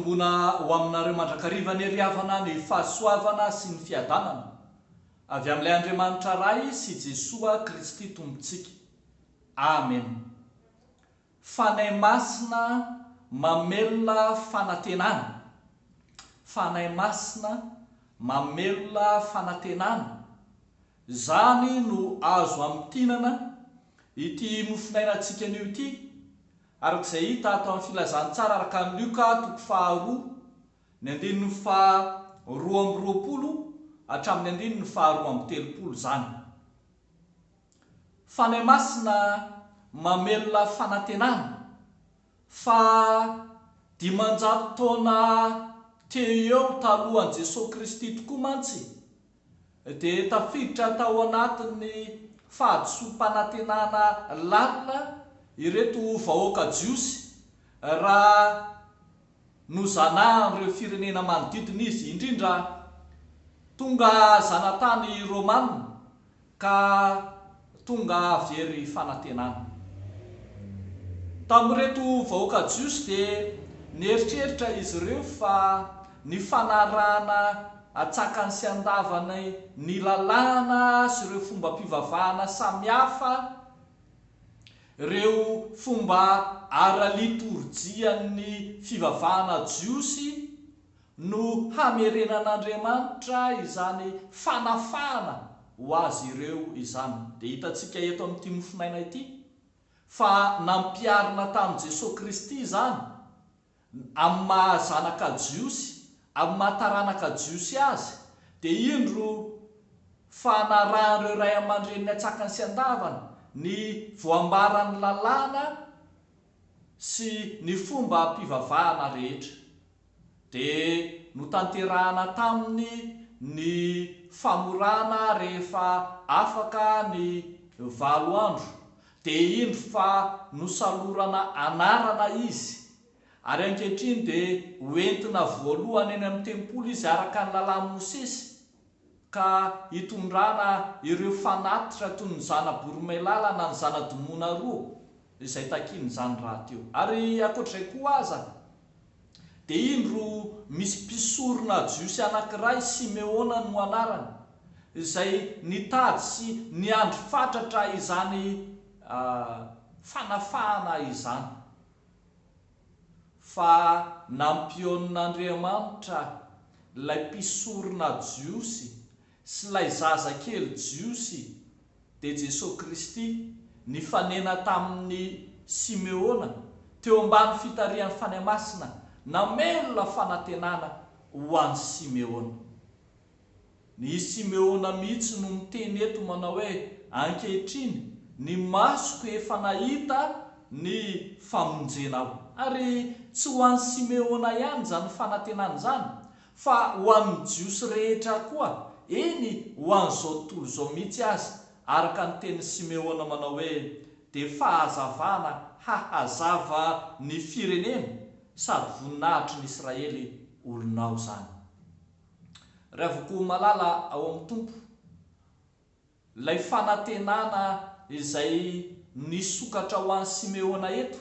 tombona ho aminareo mandrakariva ny riavana ny fahasoavana sy ny fiadanana avy amin'ilay Andriamanitra ray sy Jesoa Kristy tompontsika. Amen. Fanahy masina mamelona fanantenana. Fanahy masina mamelona fanantenana. Zany no azo amtinana ity nofinainantsika anio ity, arak'izay hita atao amin'ny filazantsara araka ny Luka 2:2-20 hatramin'ny 2:30 zany. Fanahy masina mamelona fanantenana. Fa 500 taona teo eo talohan'i Jesosy Kristy tokoa mantsy dia tafiditra tao anatin'ny fahadisom-panantenana lalina ireto vahoaka jiosy raha nozanahan'ireo firenena manodidina izy, indrindra tonga zanatany Romanina ka tonga very fanantenana. Tamin'ireto vahoaka jiosy dia nieritreritra izy ireo fa ny fanarahana atsakany sy andavany ny lalàna sy ireo fomba mpivavahana samihafa, ireo fomba ara-liturjian'ny fivavahana jiosy no hamerenan'Andriamanitra izany fanafahana ho azy ireo izany. Dia hitantsika eto amin'ity nofinaina ity fa nampiarina tamin'i Jesosy Kristy izany amin'ny mahazanaka jiosy, amin'ny mahataranaka jiosy azy, dia indro fanarahan'ireo ray aman-dreniny atsakany sy andavana ny voambaran'ny lalàna sy ny fomba mpivavahana rehetra. Dia notanterahana taminy ny famorana rehefa afaka ny 7 andro, dia indro fa nosalorana anarana izy, ary ankehitriny dia hoentina voalohany eny amin'ny tempolo izy araka ny lalàn'i Mosesy, ka hitondrana ireo fanatitra toy ny zana-boromailala na ny zana-domoana roa izay takin'izany raha teo. Ary ankoatr'izay koa aza dia indro misy mpisorona jiosy anankiray Simeona no anarany, izay nitady sy niandry fatratra izany fanafahana izany. Fa nampion'Andriamanitra ilay mpisorona jiosy sy ilay zazakely jiosy dia Jesosy Kristy nifanena tamin'ny Simeona teo ambany fitarihan'ny fanahy masina, namelona fanantenana ho an'ny Simeona. Ny Simeona mihitsy no miteny eto manao hoe ankehitriny ny masoko efa nahita ny famonjenao. Ary tsy ho an'ny Simeona ihany zany fanantenana zany, fa ho an'ny jiosy rehetra koa. Eny, ho an'izao tontolo izao mihitsy azy, araka ny teny Simeona manao hoe dia fahazavana hahazava ny firenena sady voninahitry ny Israely olonao zany. Ravoko malala ao amin'ny tompo, ilay fanantenana izay nisokatra ho an'ny Simeona eto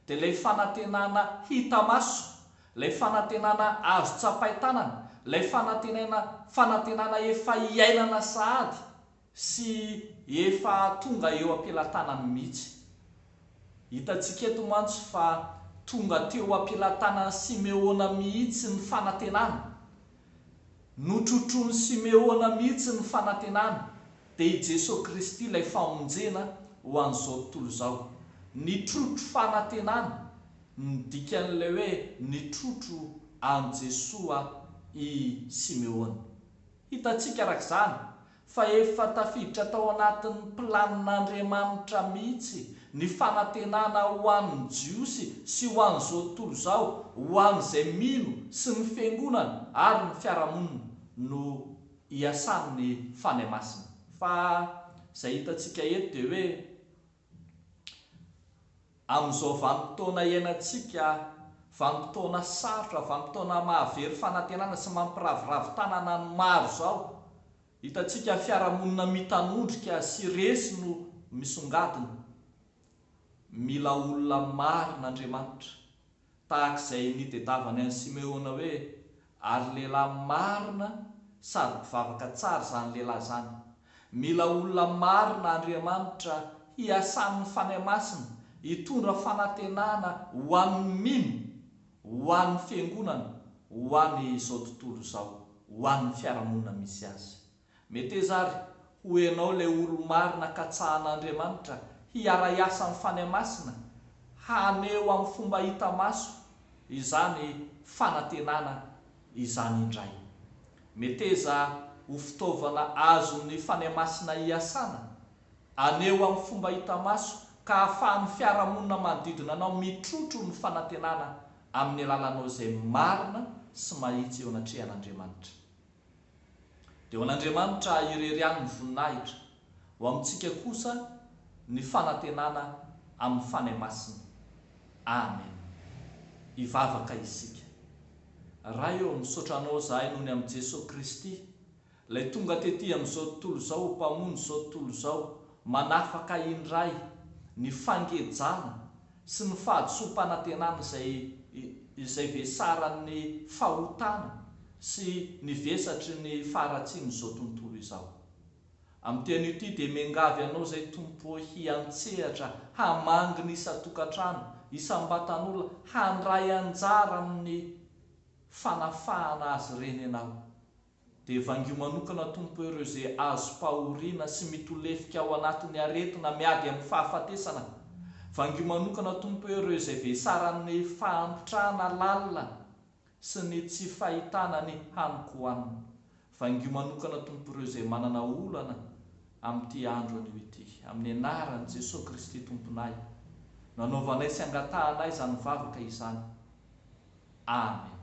dia ilay fanantenana hita maso, ilay fanantenana azo tsapain-tanana, ilay fanantenana efa iainana sahady sy efa tonga eo am-pelantanany mihitsy. Hitantsika eto mantsy fa tonga teo am-pelantanany Simeona mihitsy ny fanantenana, notrotrony Simeona mihitsy ny fanantenana, dia i Jesosy Kristy ilay famonjena ho an'izao tontolo izao. Ny trotro fanantenana dikan'ilay hoe ny trotro an'i Jesoa i Simeona. Hitantsika arak'izany fa efa tafiditra tao anatin'ny planin'Andriamanitra mihitsy ny fanantenana ho an'ny jiosy sy ho an'izao tontolo izao, ho an'izay mino sy ny fiangonana ary ny fiarahamonina no iasan'ny fanahy masina. Fa izay hitantsika eto dia hoe amin'izao vanim-potoana iainantsika, vanim-potoana sarotra, vanim-potoana mahavery fanantenana sy mampiravoravo tanana ny maro izao, hitantsika fiarahamonina mitanondrika sy resy no misongadina. Mila olona marin'Andriamanitra tahak'izay nitediavany any Simeona hoe ary lehilahy marina sady mpivavaka tsara zany lehilahy zany. Mila olona marina Andriamanitra hiasan'ny fanahy masina hitondra fanantenana ho an'ny mino, ho an'ny fiangonana, ho an'ny izao tontolo izao, ho an'ny fiarahamonina misy azy. Mety zary ho ianao ilay olo marina katsahan'Andriamanitra hiara-iasa amin'ny fanahy masina, haneo amin'ny fomba hita maso izany fanantenana izany indray. Meteza ho fitaovana azon'ny fanahy masina hiasana, aneo amin'ny fomba hita maso ka ahafahan'ny fiarahamonina manodidina anao mitrotro ny fanantenana amin'ny alalanao izay marina sy mahitsy eo anatrehan'Andriamanitra. Dia ho an'Andriamanitra irery any ny voninahitra, ho amintsika kosa ny fanantenana amin'ny fanahy masina. Amen. Hivavaka isika. Raha eo misaotra anao zahay noho ny amin'i Jesosy Kristy, ilay tonga tetỳ amin'izao tontolo izao, mpamono izao tontolo izao, manafaka indray ny fangejana sy ny fahadisom-panantenana izay vesaran'ny fahotana sy ny vesatry ny faharatsian'izao tontolo izao. Amin'ny teny ity dia miangavy anao izay Tompo hiantsehatra, hamangina isan-tokantrano, isam-batan'olona, handray anjara amin'ny fanafahana azy ireny ianao. Dia vangio manokana Tompo ireo izay azo pahoriana sy mitolefika ao anatin'ny aretina miady amin'ny fahafatesana. Vangio manokana Tompo ireo izay vesaran'ny fahampitrahana lalina sy ny tsy fahitana ny hanikoanina. Vangio manokana Tompo ireo izay manana olana amin'ity andro anio ity. Amin'ny anaran'i Jesosy Kristy Tomponay, nanaovanay sy angatahanay izany vavaka izany. Amen.